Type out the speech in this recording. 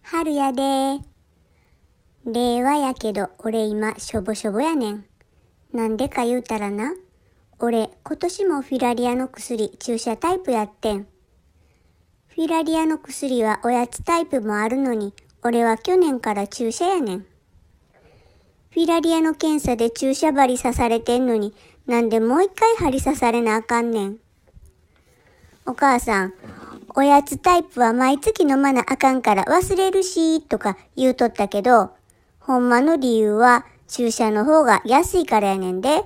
春やで。令和やけど俺今しょぼしょぼやねん。なんでか言うたらな。俺今年もフィラリアの薬注射タイプやってん。フィラリアの薬はおやつタイプもあるのに、俺は去年から注射やねん。フィラリアの検査で注射針刺されてんのに、なんでもう一回針刺されなあかんねん。お母さん、おやつタイプは毎月飲まなあかんから忘れるしとか言うとったけど、ほんまの理由は注射の方が安いからやねんで。